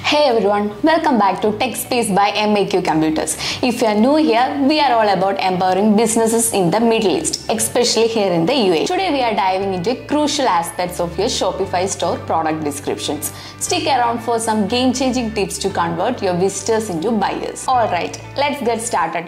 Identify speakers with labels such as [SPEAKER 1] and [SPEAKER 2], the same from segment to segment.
[SPEAKER 1] Hey everyone, welcome back to Tech Space by MAQ Computers. If you are new here, we are all about empowering businesses in the Middle East, especially here in the UAE. Today we are diving into crucial aspects of your Shopify Store product descriptions. Stick around for some game-changing tips to convert your visitors into buyers. Alright, let's get started.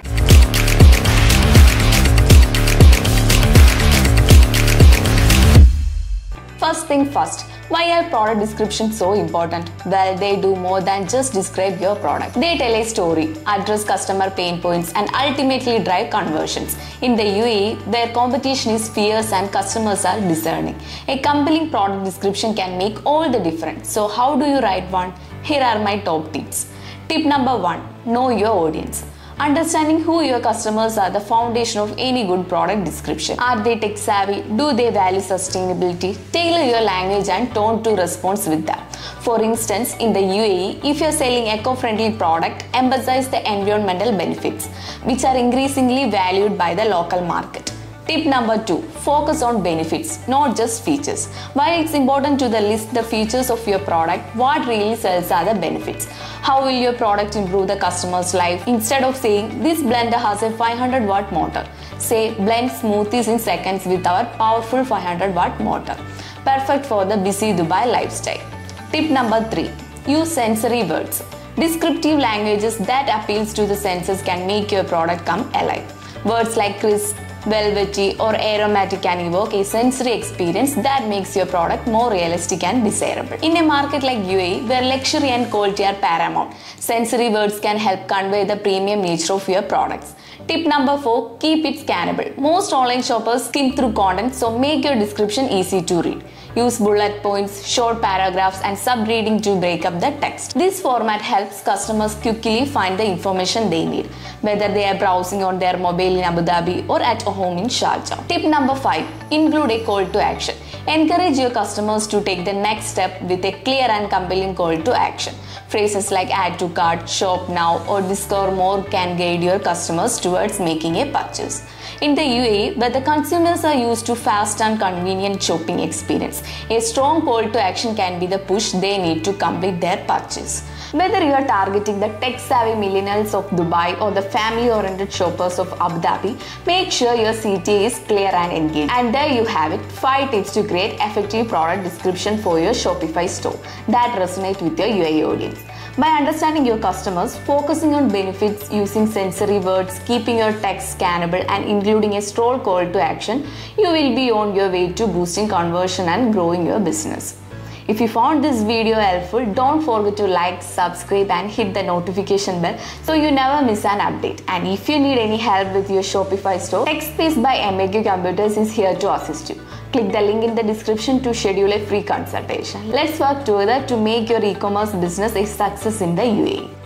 [SPEAKER 1] First thing first, why are product descriptions so important? Well, they do more than just describe your product. They tell a story, address customer pain points, and ultimately drive conversions. In the UAE, where competition is fierce and customers are discerning, a compelling product description can make all the difference. So how do you write one? Here are my top tips. Tip number 1, know your audience. Understanding who your customers are the foundation of any good product description. Are they tech savvy? Do they value sustainability? Tailor your language and tone to response with that. For instance, in the UAE, if you're selling eco-friendly product, emphasize the environmental benefits, which are increasingly valued by the local market. Tip number 2, focus on benefits, not just features. While it's important to list the features of your product, what really sells are the benefits. How will your product improve the customer's life? Instead of saying, this blender has a 500 watt motor, say, blend smoothies in seconds with our powerful 500 watt motor. Perfect for the busy Dubai lifestyle. Tip number 3, use sensory words. Descriptive languages that appeals to the senses can make your product come alive. Words like crisp, velvety or aromatic can evoke a sensory experience that makes your product more realistic and desirable. In a market like UAE, where luxury and quality are paramount, sensory words can help convey the premium nature of your products. Tip number 4, keep it scannable. Most online shoppers skim through content, so make your description easy to read. Use bullet points, short paragraphs, and sub-reading to break up the text. This format helps customers quickly find the information they need, whether they are browsing on their mobile in Abu Dhabi or at home in Sharjah. Tip number 5, include a call to action. Encourage your customers to take the next step with a clear and compelling call to action. Phrases like add to cart, shop now, or discover more can guide your customers towards making a purchase. In the UAE, where the consumers are used to fast and convenient shopping experience, a strong call to action can be the push they need to complete their purchase. Whether you are targeting the tech-savvy millennials of Dubai or the family-oriented shoppers of Abu Dhabi, make sure your CTA is clear and engaged. And there you have it, 5 tips to create effective product description for your Shopify store that resonate with your UAE audience. By understanding your customers, focusing on benefits, using sensory words, keeping your text scannable, and including a strong call to action, you will be on your way to boosting conversion and growing your business. If you found this video helpful, don't forget to like, subscribe, and hit the notification bell so you never miss an update. And if you need any help with your Shopify store, TechSpace by MAQ Computers is here to assist you. Click the link in the description to schedule a free consultation. Let's work together to make your e-commerce business a success in the UAE.